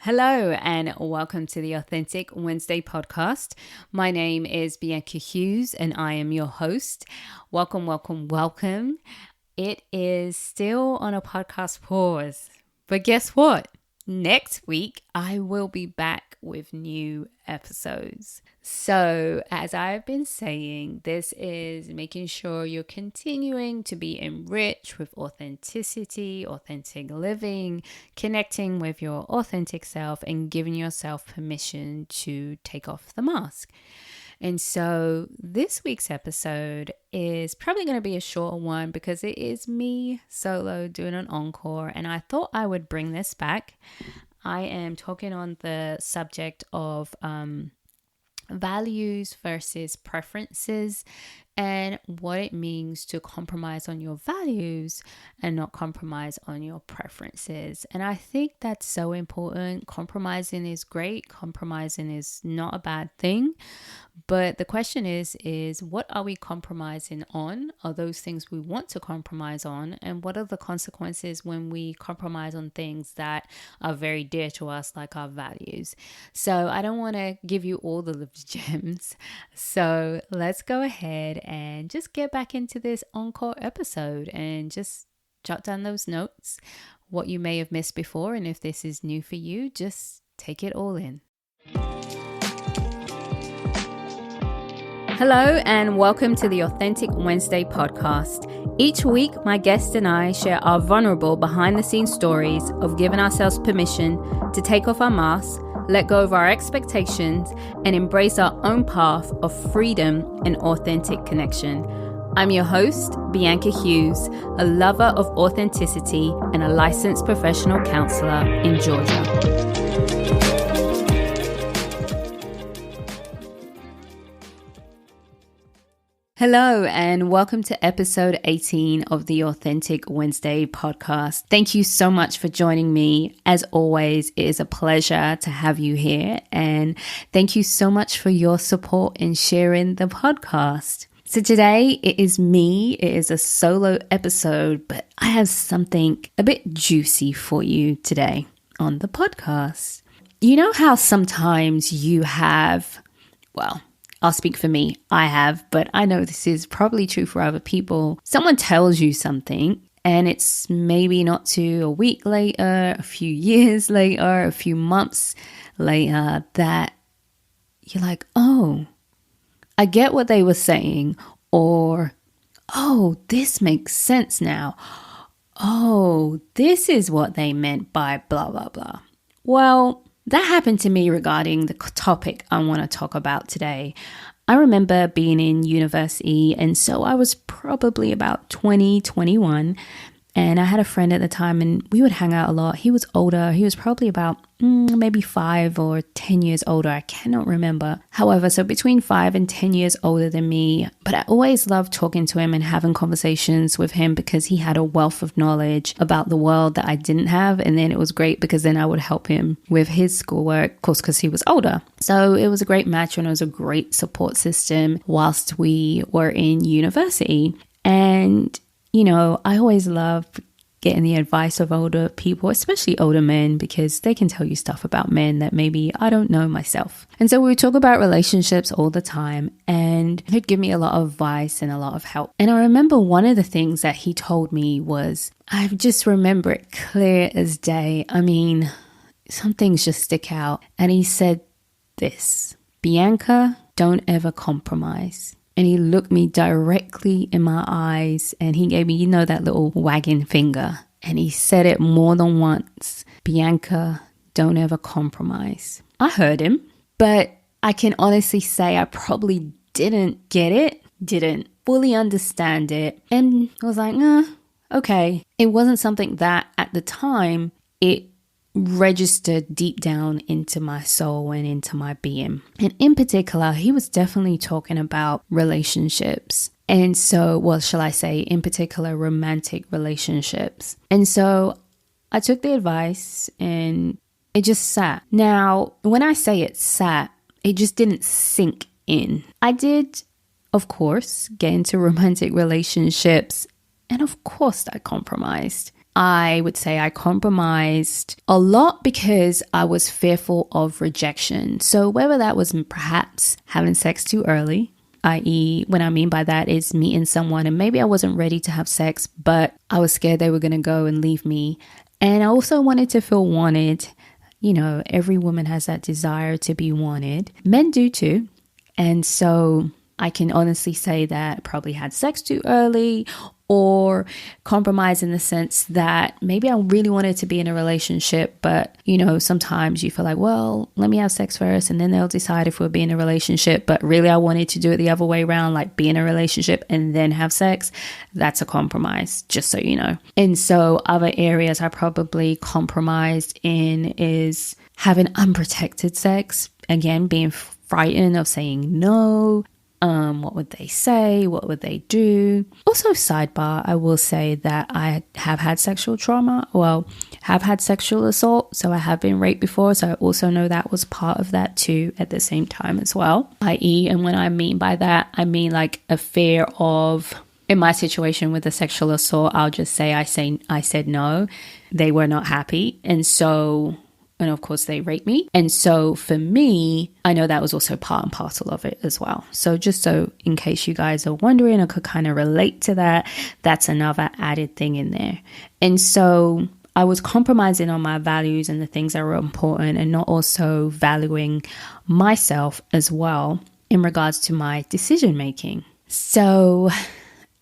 Hello and welcome to the Authentic Wednesday podcast. My name is Bianca Hughes and I am your host. Welcome, welcome, welcome. It is still on a podcast pause, but guess what? Next week, I will be back with new episodes. So, as I've been saying, this is making sure you're continuing to be enriched with authenticity, authentic living, connecting with your authentic self, and giving yourself permission to take off the mask. And so this week's episode is probably going to be a shorter one because it is me solo doing an encore. And I thought I would bring this back. I am talking on the subject of values versus preferences and what it means to compromise on your values and not compromise on your preferences. And I think that's so important. Compromising is great. Compromising is not a bad thing. But the question is what are we compromising on? Are those things we want to compromise on? And what are the consequences when we compromise on things that are very dear to us, like our values? So I don't want to give you all the gems. So let's go ahead and just get back into this encore episode and just jot down those notes, what you may have missed before. And if this is new for you, just take it all in. Hello and welcome to the Authentic Wednesday podcast. Each week, my guest and I share our vulnerable behind-the-scenes stories of giving ourselves permission to take off our masks, let go of our expectations, and embrace our own path of freedom and authentic connection. I'm your host, Bianca Hughes, a lover of authenticity and a licensed professional counselor in Georgia. Hello and welcome to episode 18 of the Authentic Wednesday podcast. Thank you so much for joining me. As always, it is a pleasure to have you here, and thank you so much for your support in sharing the podcast. So today it is me. It is a solo episode, but I have something a bit juicy for you today on the podcast. You know how sometimes you have, I'll speak for me, I have, but I know this is probably true for other people. Someone tells you something and it's maybe not to a week later, a few years later, a few months later that you're like, oh, I get what they were saying, or, oh, this makes sense now. Oh, this is what they meant by blah, blah, blah. Well, that happened to me regarding the topic I want to talk about today. I remember being in university, and so I was probably about 20, 21, and I had a friend at the time, and we would hang out a lot. He was older. He was probably about maybe 5 or 10 years older. I cannot remember. However, so between 5 and 10 years older than me. But I always loved talking to him and having conversations with him because he had a wealth of knowledge about the world that I didn't have. And then it was great because then I would help him with his schoolwork, of course, because he was older. So it was a great match and it was a great support system whilst we were in university. And you know, I always love getting the advice of older people, especially older men, because they can tell you stuff about men that maybe I don't know myself. And so we would talk about relationships all the time, and he'd give me a lot of advice and a lot of help. And I remember one of the things that he told me was, I just remember it clear as day. I mean, some things just stick out. And he said this, Bianca, don't ever compromise. And he looked me directly in my eyes and he gave me, you know, that little wagging finger. And he said it more than once. Bianca, don't ever compromise. I heard him, but I can honestly say I probably didn't get it, didn't fully understand it. And I was like, okay. It wasn't something that at the time it registered deep down into my soul and into my being. And in particular, he was definitely talking about relationships. And so, well, shall I say, in particular, romantic relationships. And so I took the advice and it just sat. Now, when I say it sat, it just didn't sink in. I did, of course, get into romantic relationships. And of course, I compromised. I would say I compromised a lot because I was fearful of rejection. So whether that was perhaps having sex too early, i.e., what I mean by that is meeting someone and maybe I wasn't ready to have sex, but I was scared they were going to go and leave me. And I also wanted to feel wanted. You know, every woman has that desire to be wanted. Men do too. And so I can honestly say that I probably had sex too early, or compromise in the sense that maybe I really wanted to be in a relationship, but you know, sometimes you feel like, well, let me have sex first and then they'll decide if we'll be in a relationship. But really I wanted to do it the other way around, like be in a relationship and then have sex. That's a compromise, just so you know. And so other areas I probably compromised in is having unprotected sex. Again, being frightened of saying no. What would they say? What would they do? Also, sidebar, I will say that I have had sexual trauma. Well, have had sexual assault. So I have been raped before. So I also know that was part of that too at the same time as well. I.e., and when I mean by that, I mean like a fear of, in my situation with the sexual assault, I'll just say I said no. They were not happy. And of course, they raped me. And so for me, I know that was also part and parcel of it as well. So just so in case you guys are wondering or could kind of relate to that, that's another added thing in there. And so I was compromising on my values and the things that were important and not also valuing myself as well in regards to my decision making. So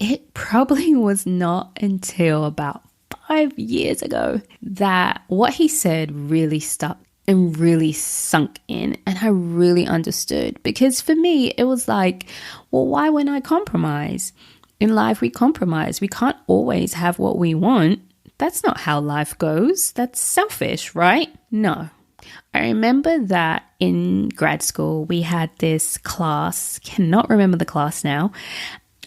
it probably was not until about 5 years ago that what he said really stuck and really sunk in, and I really understood. Because for me it was like, well, why wouldn't I compromise? In life we compromise. We can't always have what we want. That's not how life goes. That's selfish, right? No. I remember that in grad school we had this class, cannot remember the class now.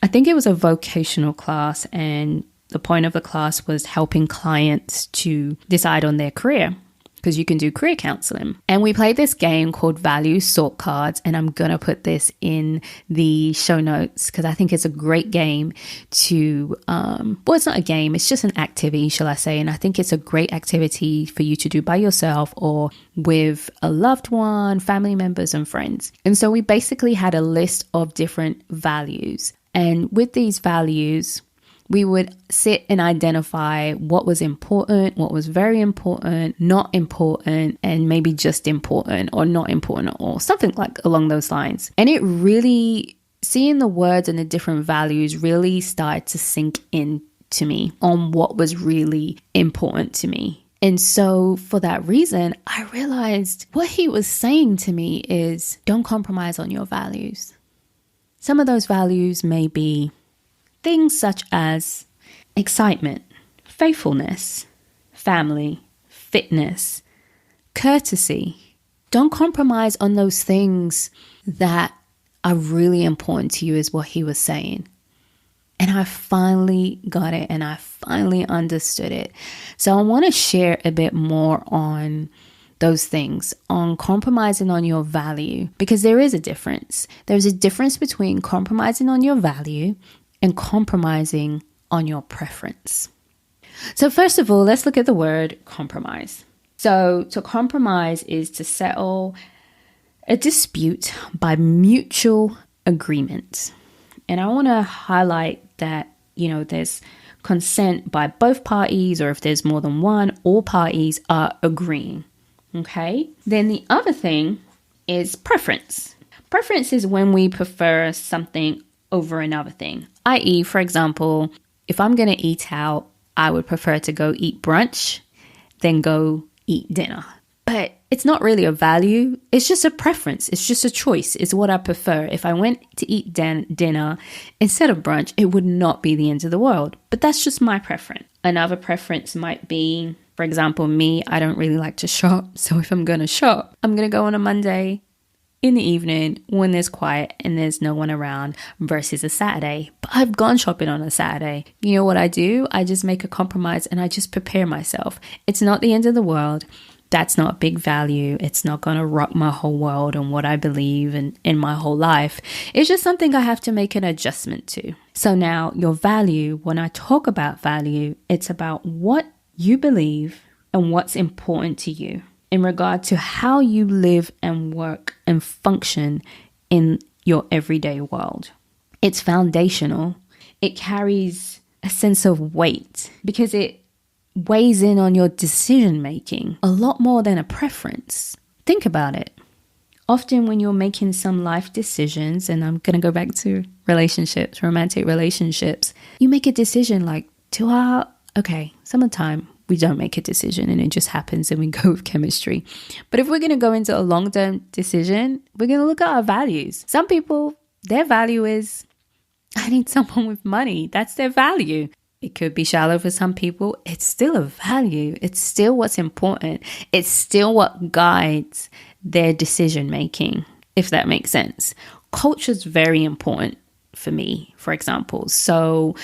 I think it was a vocational class, and the point of the class was helping clients to decide on their career, because you can do career counseling. And we played this game called Value Sort Cards, and I'm going to put this in the show notes because I think it's a great game to, well, it's not a game, it's just an activity, shall I say. And I think it's a great activity for you to do by yourself or with a loved one, family members and friends. And so we basically had a list of different values. And with these values, we would sit and identify what was important, what was very important, not important, and maybe just important or not important at all, something like along those lines. And it really, seeing the words and the different values really started to sink into me on what was really important to me. And so for that reason, I realized what he was saying to me is don't compromise on your values. Some of those values may be things such as excitement, faithfulness, family, fitness, courtesy. Don't compromise on those things that are really important to you, is what he was saying. And I finally got it and I finally understood it. So I want to share a bit more on those things, on compromising on your value, because there is a difference. There's a difference between compromising on your value and compromising on your preference. So first of all, let's look at the word compromise. So to compromise is to settle a dispute by mutual agreement. And I want to highlight that, you know, there's consent by both parties, or if there's more than one, all parties are agreeing. Okay. Then the other thing is preference. Preference is when we prefer something over another thing. I.e., for example, if I'm going to eat out, I would prefer to go eat brunch than go eat dinner. But it's not really a value. It's just a preference. It's just a choice. It's what I prefer. If I went to eat dinner instead of brunch, it would not be the end of the world. But that's just my preference. Another preference might be, for example, me, I don't really like to shop. So if I'm going to shop, I'm going to go on a Monday in the evening when there's quiet and there's no one around versus a Saturday. But I've gone shopping on a Saturday. You know what I do? I just make a compromise and I just prepare myself. It's not the end of the world, that's not a big value. It's not going to rock my whole world and what I believe in my whole life. It's just something I have to make an adjustment to. So now your value, when I talk about value, it's about what you believe and what's important to you in regard to how you live and work and function in your everyday world. It's foundational. It carries a sense of weight because it weighs in on your decision making a lot more than a preference. Think about it. Often when you're making some life decisions, and I'm going to go back to relationships, romantic relationships, you make a decision like, some of the time we don't make a decision and it just happens and we go with chemistry. But if we're going to go into a long-term decision, we're going to look at our values. Some people, their value is, I need someone with money. That's their value. It could be shallow for some people. It's still a value. It's still what's important. It's still what guides their decision making, if that makes sense. Culture is very important for me, for example. So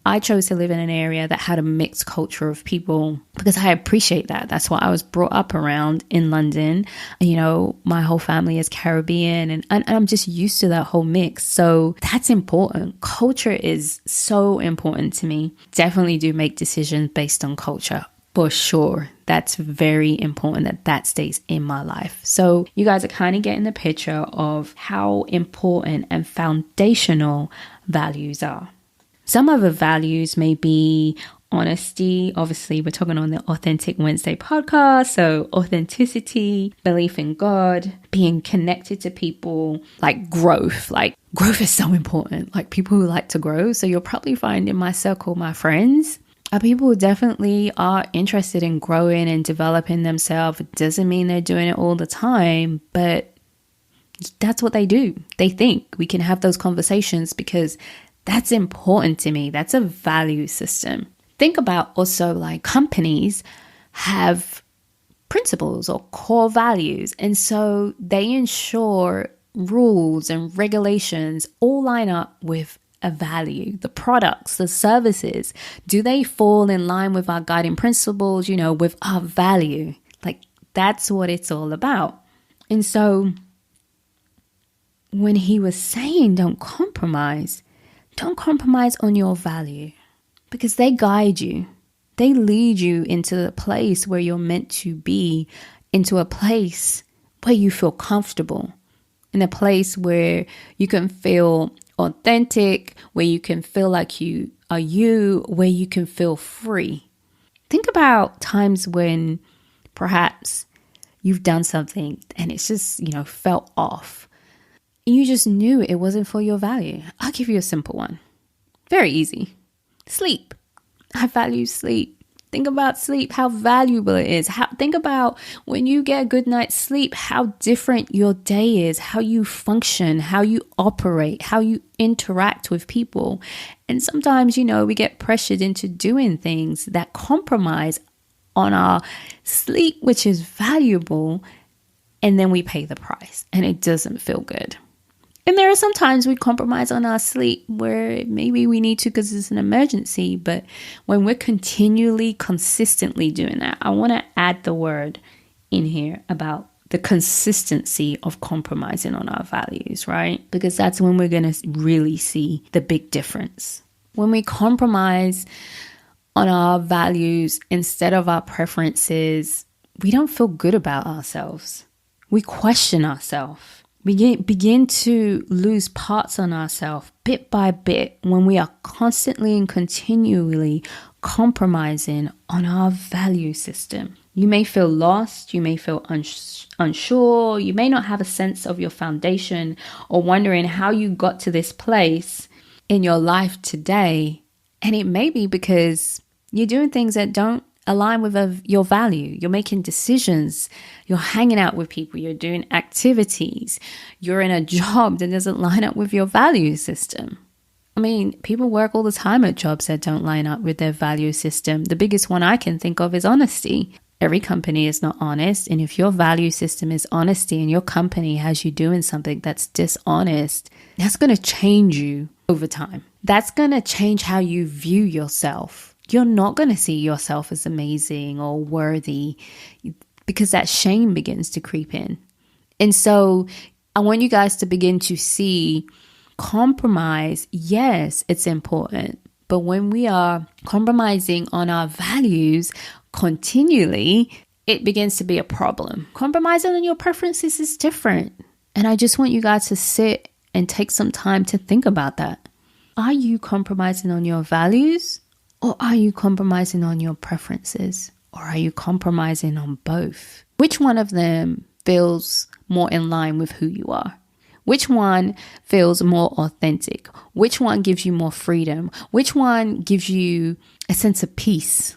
I chose to live in an area that had a mixed culture of people because I appreciate that. That's what I was brought up around in London. You know, my whole family is Caribbean and I'm just used to that whole mix. So that's important. Culture is so important to me. Definitely do make decisions based on culture. For sure. That's very important that stays in my life. So you guys are kind of getting the picture of how important and foundational values are. Some other values may be honesty. Obviously, we're talking on the Authentic Wednesday podcast. So authenticity, belief in God, being connected to people, like growth. Like growth is so important. Like people who like to grow. So you'll probably find in my circle, my friends are people who definitely are interested in growing and developing themselves. It doesn't mean they're doing it all the time, but that's what they do. They think we can have those conversations because that's important to me. That's a value system. Think about also like companies have principles or core values. And so they ensure rules and regulations all line up with a value. The products, the services, do they fall in line with our guiding principles, with our value? Like that's what it's all about. And so when he was saying don't compromise on your value because they guide you. They lead you into the place where you're meant to be, into a place where you feel comfortable, in a place where you can feel authentic, where you can feel like you are you, where you can feel free. Think about times when perhaps you've done something and it's just, felt off. You just knew it wasn't for your value. I'll give you a simple one. Very easy. Sleep. I value sleep. Think about sleep, how valuable it is. Think about when you get a good night's sleep, how different your day is, how you function, how you operate, how you interact with people. And sometimes, we get pressured into doing things that compromise on our sleep, which is valuable. And then we pay the price and it doesn't feel good. And there are some times we compromise on our sleep where maybe we need to because it's an emergency. But when we're consistently doing that, I want to add the word in here about the consistency of compromising on our values, right? Because that's when we're going to really see the big difference. When we compromise on our values instead of our preferences, we don't feel good about ourselves. We question ourselves. We begin to lose parts on ourselves bit by bit when we are constantly and continually compromising on our value system. You may feel lost, you may feel unsure, you may not have a sense of your foundation or wondering how you got to this place in your life today. And it may be because you're doing things that don't align with your value. You're making decisions. You're hanging out with people. You're doing activities. You're in a job that doesn't line up with your value system. I mean, people work all the time at jobs that don't line up with their value system. The biggest one I can think of is honesty. Every company is not honest. And if your value system is honesty and your company has you doing something that's dishonest, that's going to change you over time. That's going to change how you view yourself. You're not going to see yourself as amazing or worthy. because that shame begins to creep in. And so I want you guys to begin to see compromise. Yes, it's important. But when we are compromising on our values continually, it begins to be a problem. Compromising on your preferences is different. And I just want you guys to sit and take some time to think about that. Are you compromising on your values, or are you compromising on your preferences? Or are you compromising on both? Which one of them feels more in line with who you are? Which one feels more authentic? Which one gives you more freedom? Which one gives you a sense of peace?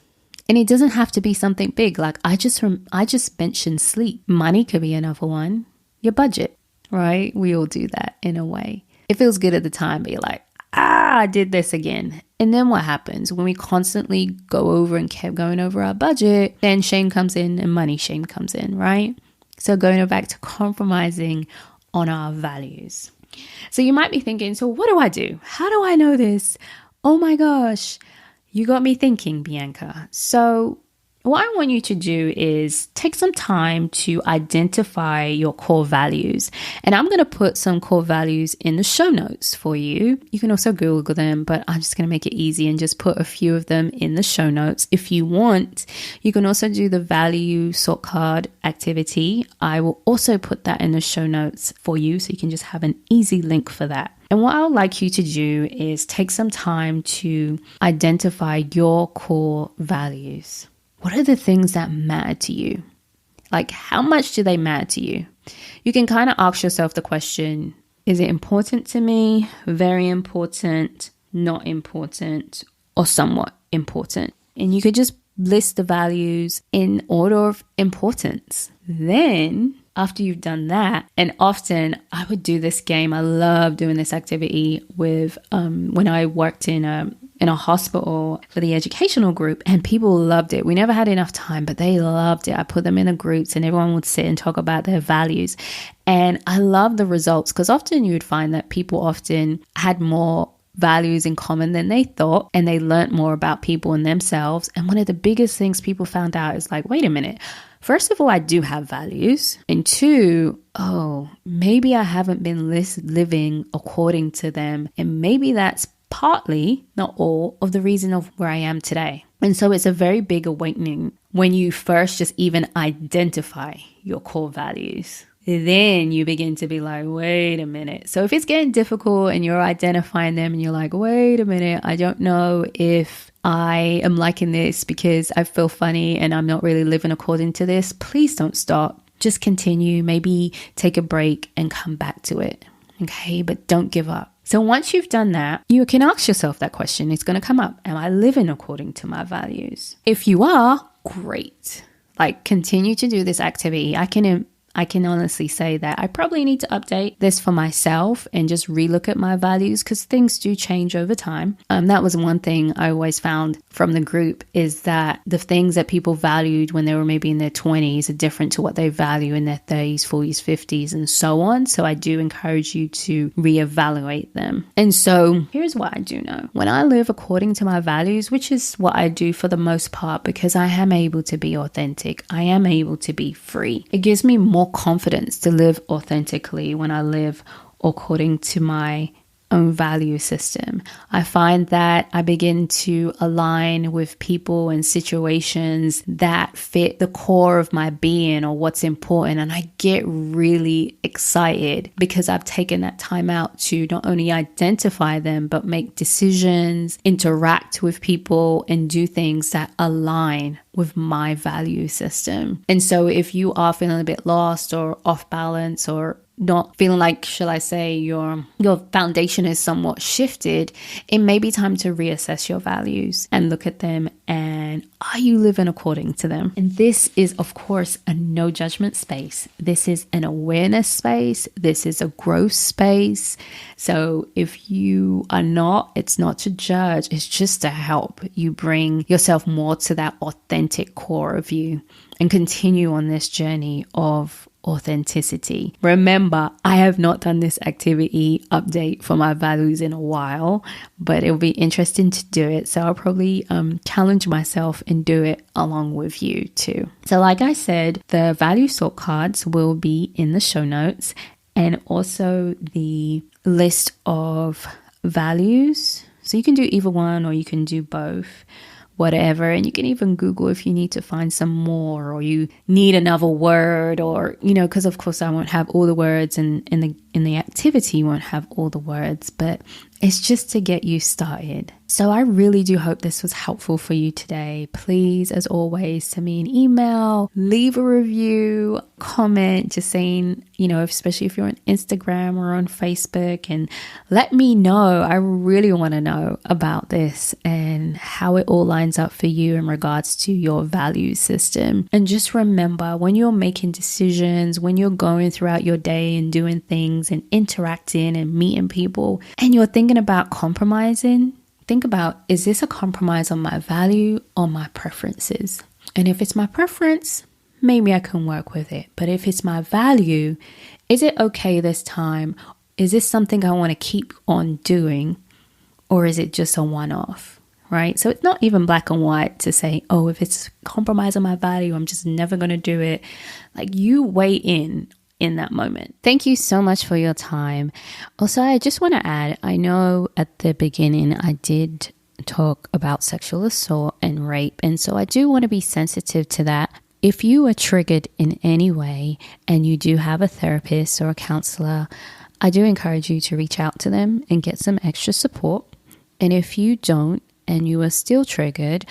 And it doesn't have to be something big. Like I just mentioned sleep. Money could be another one. Your budget, right? We all do that in a way. It feels good at the time, but you're like, I did this again. And then what happens when we constantly go over and kept going over our budget? Then shame comes in and money shame comes in, right? So going back to compromising on our values. So you might be thinking, so what do I do? How do I know this? Oh my gosh, you got me thinking, Bianca. So what I want you to do is take some time to identify your core values. And I'm going to put some core values in the show notes for you. You can also Google them, but I'm just going to make it easy and just put a few of them in the show notes. If you want, you can also do the value sort card activity. I will also put that in the show notes for you, so you can just have an easy link for that. And what I would like you to do is take some time to identify your core values. What are the things that matter to you? Like, how much do they matter to you? You can kind of ask yourself the question, is it important to me? Very important, not important, or somewhat important? And you could just list the values in order of importance. Then, after you've done that, and often I would do this game. I love doing this activity with when I worked in a hospital for the educational group, and people loved it. We never had enough time, but they loved it. I put them in the groups and everyone would sit and talk about their values. And I love the results, because often you would find that people often had more values in common than they thought, and they learned more about people and themselves. And one of the biggest things people found out is like, wait a minute. First of all, I do have values. And two, maybe I haven't been living according to them. And maybe that's partly, not all, of the reason of where I am today. And so it's a very big awakening when you first just even identify your core values. Then you begin to be like, wait a minute. So if it's getting difficult and you're identifying them and you're like, wait a minute, I don't know if I am liking this because I feel funny and I'm not really living according to this, please don't stop. Just continue, maybe take a break and come back to it. Okay, but don't give up. So once you've done that, you can ask yourself that question. It's going to come up. Am I living according to my values? If you are, great. Like, continue to do this activity. I can honestly say that I probably need to update this for myself and just relook at my values, because things do change over time. That was one thing I always found from the group, is that the things that people valued when they were maybe in their 20s are different to what they value in their 30s, 40s, 50s, and so on. So I do encourage you to reevaluate them. And so here's what I do know. When I live according to my values, which is what I do for the most part, because I am able to be authentic, I am able to be free. It gives me more confidence to live authentically when I live according to my own value system. I find that I begin to align with people and situations that fit the core of my being or what's important. And I get really excited because I've taken that time out to not only identify them, but make decisions, interact with people, and do things that align with my value system. And so if you are feeling a bit lost or off balance, or not feeling like, shall I say, your foundation is somewhat shifted, it may be time to reassess your values and look at them, and are you living according to them? And this is, of course, a no judgment space. This is an awareness space. This is a growth space. So if you are not, it's not to judge, it's just to help you bring yourself more to that authentic core of you and continue on this journey of authenticity. Remember, I have not done this activity update for my values in a while, but it'll be interesting to do it. So I'll probably challenge myself and do it along with you too. So like I said, the value sort cards will be in the show notes, and also the list of values. So you can do either one or you can do both, whatever. And you can even Google if you need to find some more, or you need another word, or, because of course I won't have all the words, and in the activity won't have all the words, but it's just to get you started. So I really do hope this was helpful for you today. Please, as always, send me an email, leave a review, comment, just saying, especially if you're on Instagram or on Facebook, and let me know. I really want to know about this and how it all lines up for you in regards to your value system. And just remember, when you're making decisions, when you're going throughout your day and doing things and interacting and meeting people, and you're thinking about compromising, think about, is this a compromise on my value or my preferences? And if it's my preference, maybe I can work with it. But if it's my value, is it okay this time? Is this something I want to keep on doing? Or is it just a one-off, right? So it's not even black and white to say, oh, if it's compromise on my value, I'm just never going to do it. Like, you weigh in that moment. Thank you so much for your time. Also, I just want to add, I know at the beginning I did talk about sexual assault and rape, and so I do want to be sensitive to that. If you are triggered in any way and you do have a therapist or a counselor, I do encourage you to reach out to them and get some extra support. And if you don't and you are still triggered,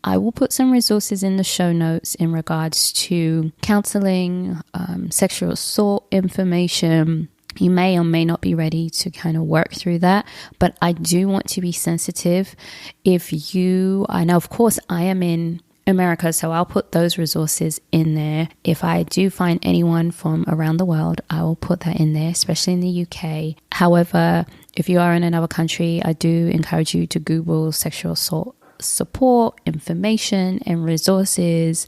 I will put some resources in the show notes in regards to counseling, sexual assault information. You may or may not be ready to kind of work through that, but I do want to be sensitive. I know, of course, I am in America, so I'll put those resources in there. If I do find anyone from around the world, I will put that in there, especially in the UK. However, if you are in another country, I do encourage you to Google sexual assault support, information, and resources,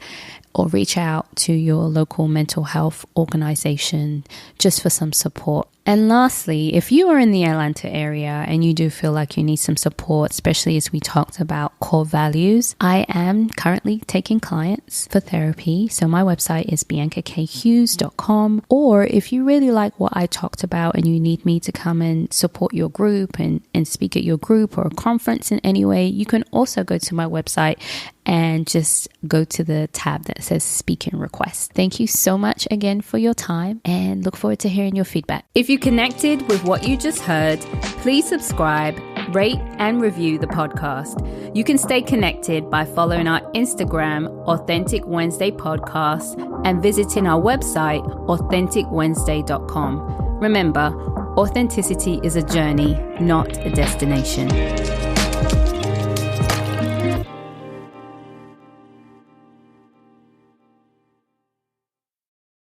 or reach out to your local mental health organization just for some support. And lastly, if you are in the Atlanta area and you do feel like you need some support, especially as we talked about core values, I am currently taking clients for therapy. So my website is biancakhues.com. Or if you really like what I talked about and you need me to come and support your group and speak at your group or a conference in any way, you can also go to my website and just go to the tab that says speaking request. Thank you so much again for your time, and look forward to hearing your feedback. If you connected with what you just heard, please subscribe, rate and review the podcast. You can stay connected by following our Instagram, Authentic Wednesday Podcast, and visiting our website, authenticwednesday.com. Remember, authenticity is a journey, not a destination.